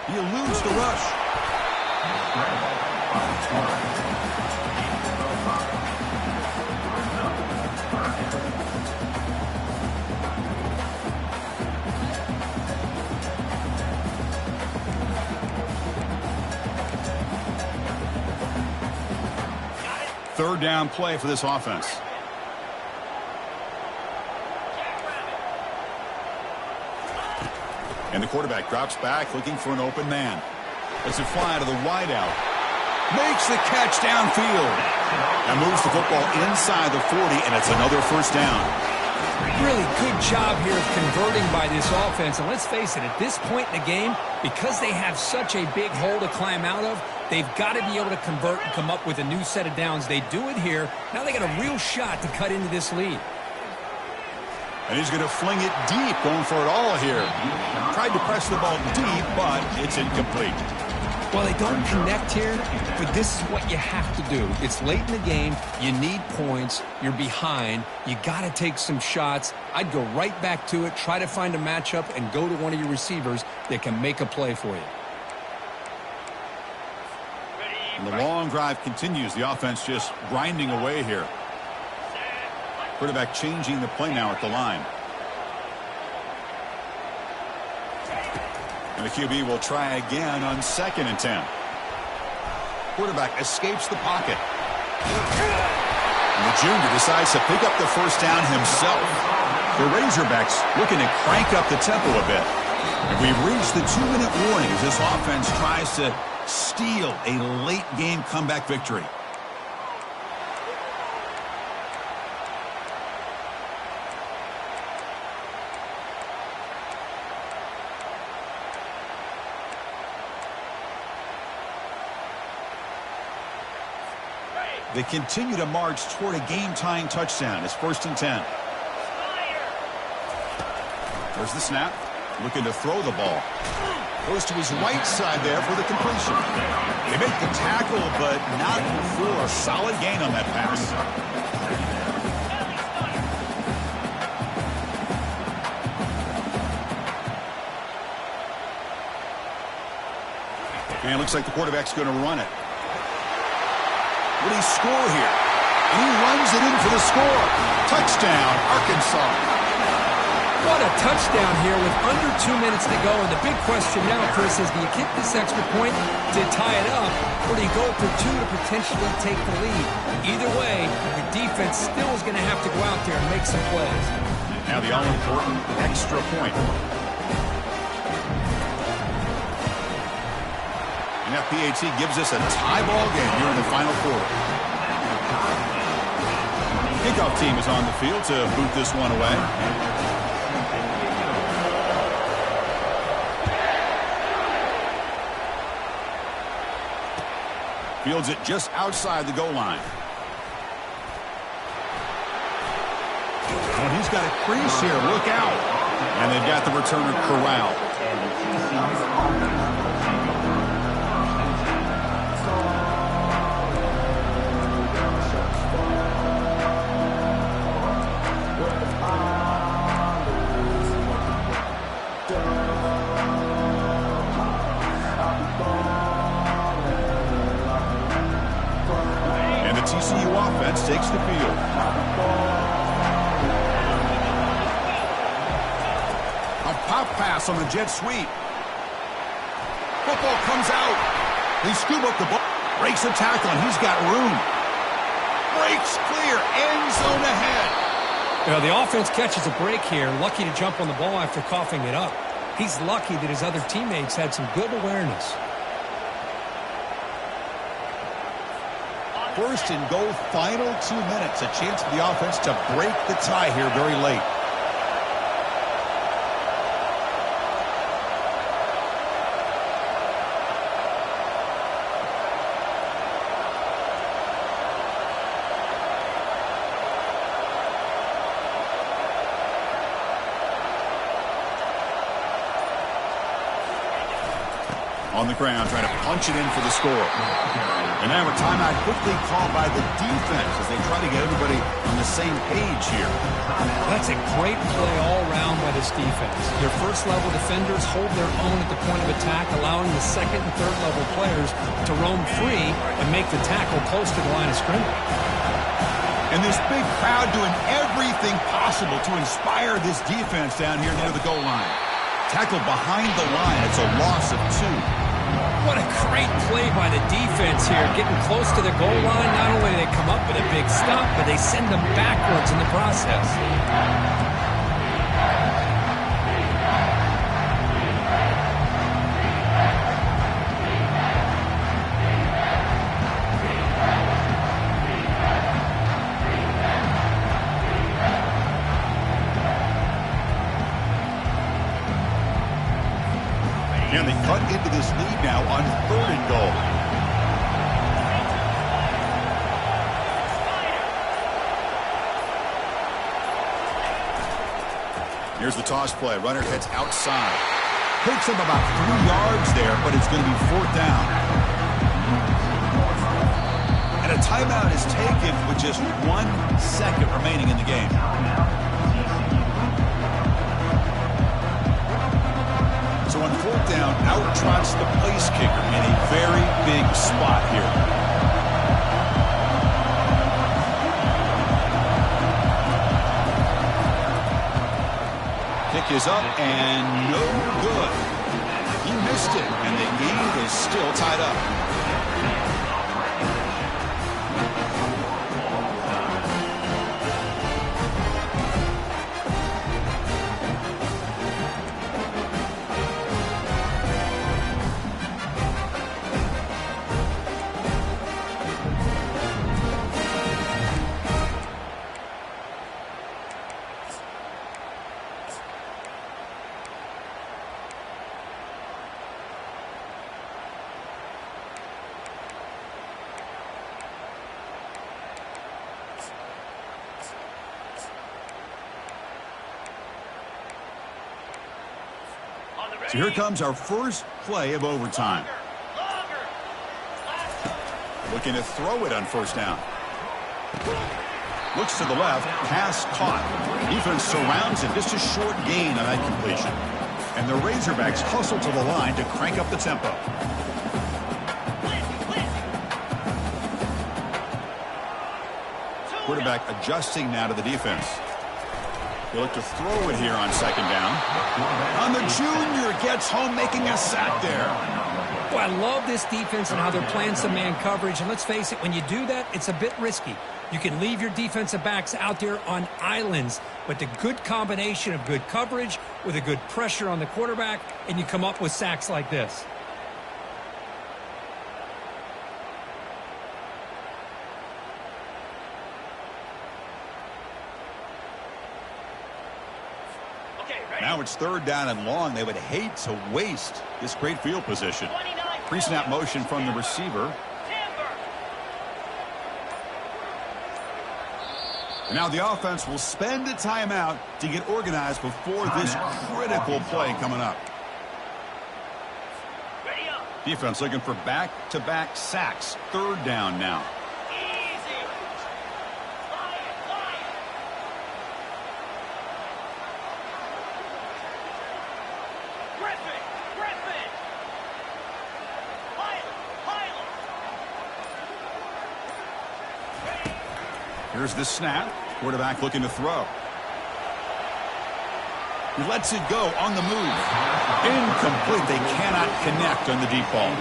He eludes the rush. Third down play for this offense. And the quarterback drops back looking for an open man. Lets it fly to the wideout. Makes the catch downfield. And moves the football inside the 40, and it's another first down. Really good job here of converting by this offense. And let's face it, at this point in the game, because they have such a big hole to climb out of, they've got to be able to convert and come up with a new set of downs. They do it here. Now they got a real shot to cut into this lead. And he's going to fling it deep, going for it all here. Tried to press the ball deep, but it's incomplete. Well, they don't connect here, but this is what you have to do. It's late in the game. You need points. You're behind. You got to take some shots. I'd go right back to it, try to find a matchup, and go to one of your receivers that can make a play for you. And the long drive continues. The offense just grinding away here. Quarterback changing the play now at the line. And the QB will try again on 2nd and 10. Quarterback escapes the pocket. And the junior decides to pick up the first down himself. The Razorbacks looking to crank up the tempo a bit. And we've reached the 2-minute warning as this offense tries to steal a late game comeback victory. They continue to march toward a game-tying touchdown. It's 1st and 10. There's the snap. Looking to throw the ball. Goes to his right side there for the completion. They make the tackle, but not before a solid gain on that pass. And it looks like the quarterback's going to run it. Will he score here? And he runs it in for the score. Touchdown, Arkansas. What a touchdown here with under 2 minutes to go. And the big question now, Chris, is do you kick this extra point to tie it up, or do you go for 2 to potentially take the lead? Either way, the defense still is going to have to go out there and make some plays. Now the all-important extra point. And FPAT gives us a tie ball game here in the final quarter. Kickoff team is on the field to boot this one away. Fields it just outside the goal line. And he's got a crease here. Look out. And they've got the returner corralled. TCU offense takes the field. A pop pass on the jet sweep. Football comes out. They scoop up the ball. Breaks a tackle, and he's got room. Breaks clear. End zone ahead. You know, the offense catches a break here. Lucky to jump on the ball after coughing it up. He's lucky that his other teammates had some good awareness. First and goal, final 2 minutes. A chance for the offense to break the tie here very late. On the ground, trying to punch it in for the score. And now a timeout quickly called by the defense as they try to get everybody on the same page here. That's a great play all around by this defense. Your first-level defenders hold their own at the point of attack, allowing the second and third-level players to roam free and make the tackle close to the line of scrimmage. And this big crowd doing everything possible to inspire this defense down here near the goal line. Tackle behind the line. It's a loss of 2. What a great play by the defense here, getting close to the goal line. Not only do they come up with a big stop, but they send them backwards in the process. And they cut into this lead now on 3rd and goal. Here's the toss play. Runner heads outside. Picks up about 3 yards there, but it's going to be 4th down. And a timeout is taken with just 1 second remaining in the game. So on 4th down, out trots the place kicker in a very big spot here. Kick is up and no good. He missed it, and the game is still tied up. So here comes our first play of overtime. Looking to throw it on 1st down. Looks to the left, pass caught. Defense surrounds it, just a short gain on that completion. And the Razorbacks hustle to the line to crank up the tempo. Quarterback adjusting now to the defense. They look to throw it here on 2nd down. On the junior, gets home, making a sack there. Boy, I love this defense and how they're playing some man coverage. And let's face it, when you do that, it's a bit risky. You can leave your defensive backs out there on islands, but the good combination of good coverage with a good pressure on the quarterback, and you come up with sacks like this. Now it's 3rd down and long. They would hate to waste this great field position. Pre-snap motion from the receiver. And now the offense will spend a timeout to get organized before this critical play coming up. Defense looking for back-to-back sacks. 3rd down now. Here's the snap. Quarterback looking to throw. He lets it go on the move. Incomplete. They cannot connect on the deep ball.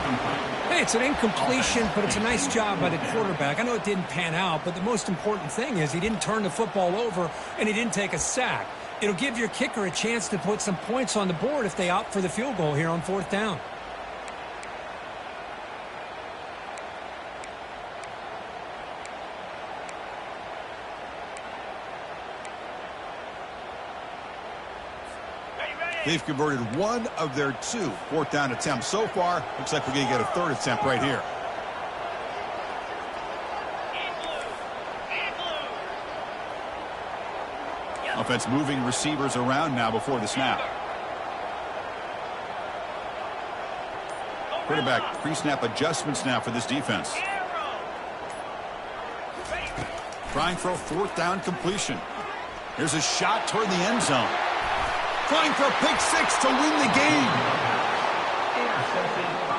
Hey, it's an incompletion, but it's a nice job by the quarterback. I know it didn't pan out, but the most important thing is he didn't turn the football over and he didn't take a sack. It'll give your kicker a chance to put some points on the board if they opt for the field goal here on 4th down. They've converted one of their 2 fourth down attempts so far. Looks like we're going to get a 3rd attempt right here. Offense moving receivers around now before the snap. Quarterback pre-snap adjustments now for this defense. Trying for a 4th down completion. Here's a shot toward the end zone. Trying for a pick 6 to win the game.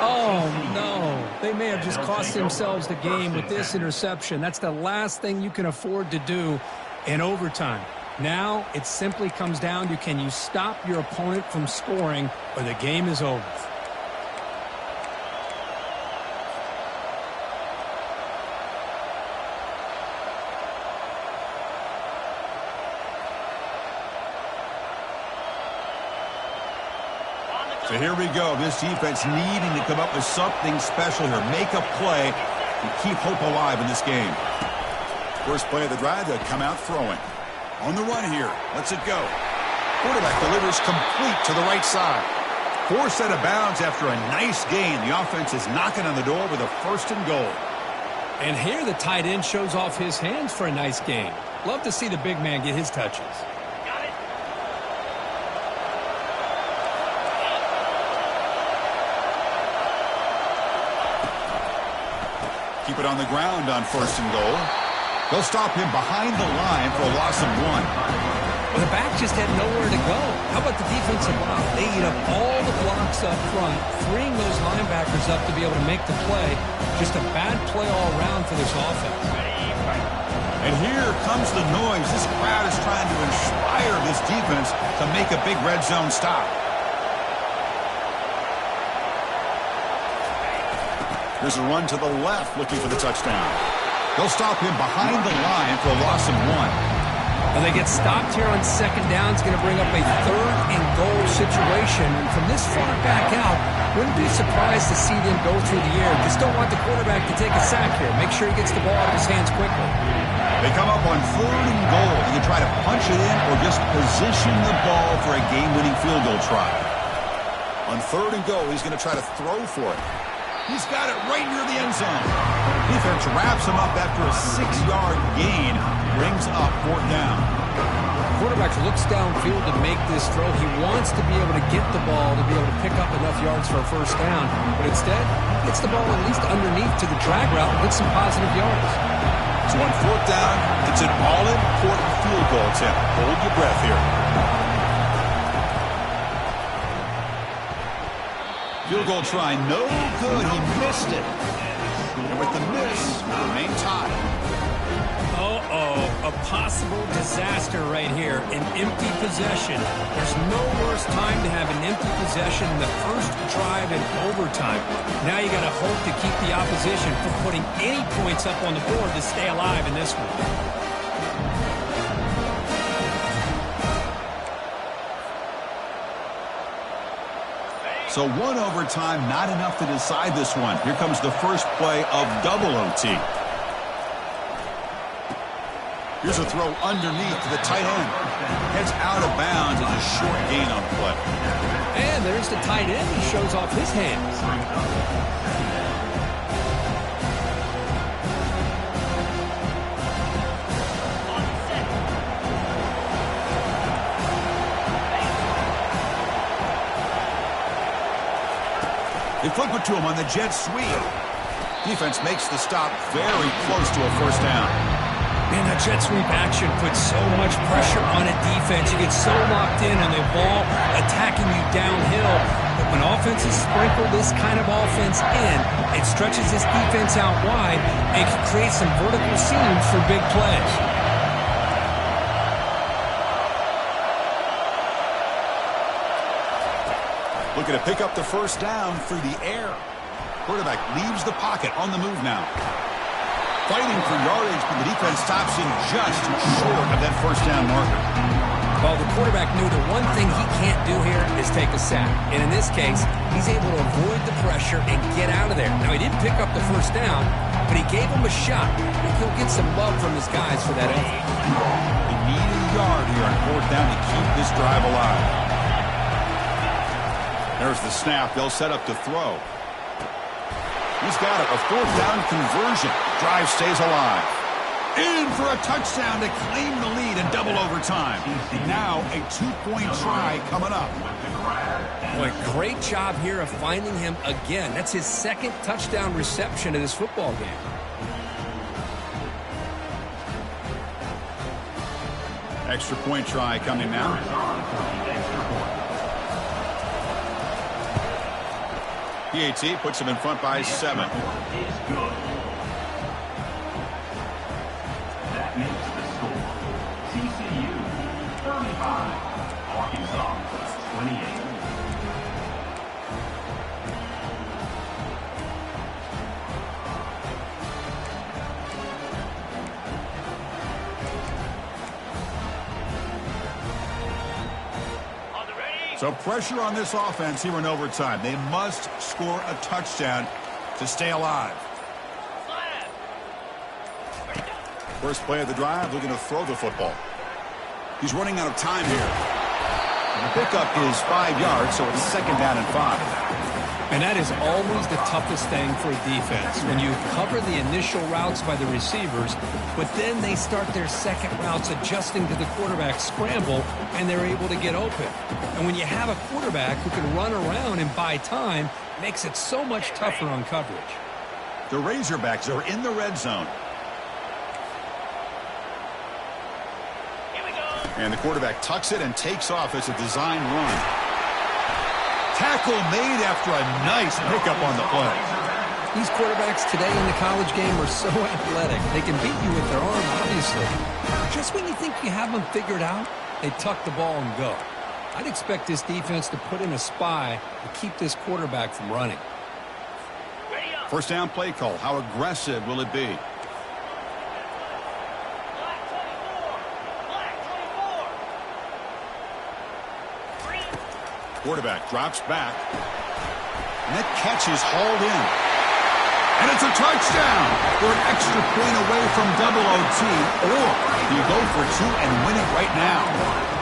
Oh, no. They may have just cost themselves the game with this interception. That's the last thing you can afford to do in overtime. Now it simply comes down to, can you stop your opponent from scoring, or the game is over. So here we go. This defense needing to come up with something special here. Make a play and keep hope alive in this game. First play of the drive, they'll come out throwing. On the run here. Lets it go. Quarterback delivers complete to the right side. Forced out of bounds after a nice gain. The offense is knocking on the door with a 1st and goal. And here the tight end shows off his hands for a nice gain. Love to see the big man get his touches. Keep it on the ground on 1st and goal. They'll stop him behind the line for a loss of 1. Well, the back just had nowhere to go. How about the defensive line? They eat up all the blocks up front, freeing those linebackers up to be able to make the play. Just a bad play all around for this offense. And here comes the noise. This crowd is trying to inspire this defense to make a big red zone stop. Here's a run to the left, looking for the touchdown. They'll stop him behind the line for a loss of 1. Well, they get stopped here on 2nd down. It's going to bring up a 3rd and goal situation. And from this far back out, wouldn't be surprised to see them go through the air. Just don't want the quarterback to take a sack here. Make sure he gets the ball out of his hands quickly. They come up on 3rd and goal. You can try to punch it in or just position the ball for a game-winning field goal try. On 3rd and goal, he's going to try to throw for it. He's got it right near the end zone. Defense wraps him up after a 6-yard gain. Brings up 4th down. Quarterback looks downfield to make this throw. He wants to be able to get the ball to be able to pick up enough yards for a 1st down. But instead, he gets the ball at least underneath to the drag route and gets some positive yards. So on 4th down, it's an all-important field goal attempt. Hold your breath here. Field goal try, no good. He missed it. And with the miss, we'll remain tied. Uh-oh, a possible disaster right here. An empty possession. There's no worse time to have an empty possession in the first drive in overtime. Now you got to hope to keep the opposition from putting any points up on the board to stay alive in this one. So 1 overtime, not enough to decide this one. Here comes the first play of double OT. Here's a throw underneath to the tight end. Heads out of bounds as a short gain on the play. And there's the tight end. He shows off his hands. They flip it to him on the jet sweep. Defense makes the stop very close to a 1st down. Man, that jet sweep action puts so much pressure on a defense. You get so locked in on the ball attacking you downhill. But when offenses sprinkle this kind of offense in, it stretches this defense out wide and can create some vertical seams for big plays. Looking to pick up the 1st down through the air. Quarterback leaves the pocket on the move now. Fighting for yardage, but the defense stops him just short of that 1st down marker. Well, the quarterback knew the one thing he can't do here is take a sack. And in this case, he's able to avoid the pressure and get out of there. Now, he didn't pick up the 1st down, but he gave him a shot. I think he'll get some love from his guys for that effort. They need a yard here on 4th down to keep this drive alive. There's the snap. They'll set up to throw. He's got it. A fourth down conversion. Drive stays alive. In for a touchdown to claim the lead in double overtime. Now a 2-point try coming up. Boy, great job here of finding him again. That's his second touchdown reception in this football game. Extra point try coming now. PAT puts him in front by 7. That makes the score. TCU 35, Arkansas 28. So pressure on this offense here in overtime. They must score a touchdown to stay alive. First play of the drive, looking to throw the football. He's running out of time here. The pickup is 5 yards, so it's second down and 5. And that is always the toughest thing for a defense. When you cover the initial routes by the receivers, but then they start their second routes adjusting to the quarterback scramble, and they're able to get open. And when you have a quarterback who can run around and buy time, it makes it so much tougher on coverage. The Razorbacks are in the red zone. And the quarterback tucks it and takes off as a design run. Tackle made after a nice pickup on the play. These quarterbacks today in the college game are so athletic. They can beat you with their arm, obviously. Just when you think you have them figured out, they tuck the ball and go. I'd expect this defense to put in a spy to keep this quarterback from running. First down play call. How aggressive will it be? Quarterback drops back. And that catch is hauled in. And it's a touchdown. We're an extra point away from double OT. Or you go for 2 and win it right now.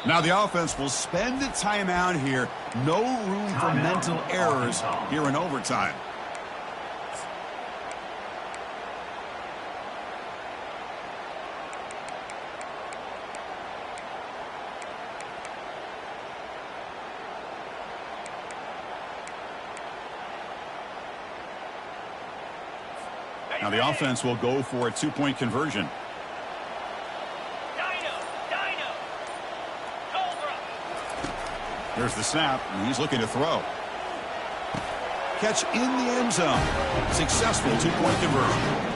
Now the offense will spend a timeout here. No room for mental errors here in overtime. Now the offense will go for a 2-point conversion. There's the snap, and he's looking to throw. Catch in the end zone. Successful 2-point conversion.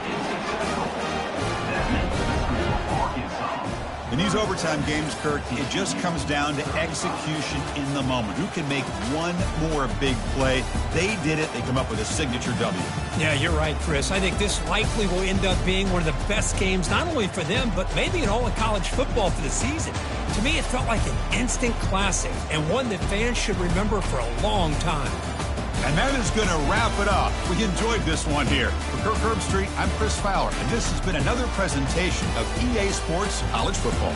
In these overtime games, Kirk, it just comes down to execution in the moment. Who can make one more big play? They did it. They come up with a signature W. Yeah, you're right, Chris. I think this likely will end up being one of the best games, not only for them, but maybe in all of college football for the season. To me, it felt like an instant classic and one that fans should remember for a long time. And that is going to wrap it up. We enjoyed this one here. For Kirk Herbstreit, I'm Chris Fowler, and this has been another presentation of EA Sports College Football.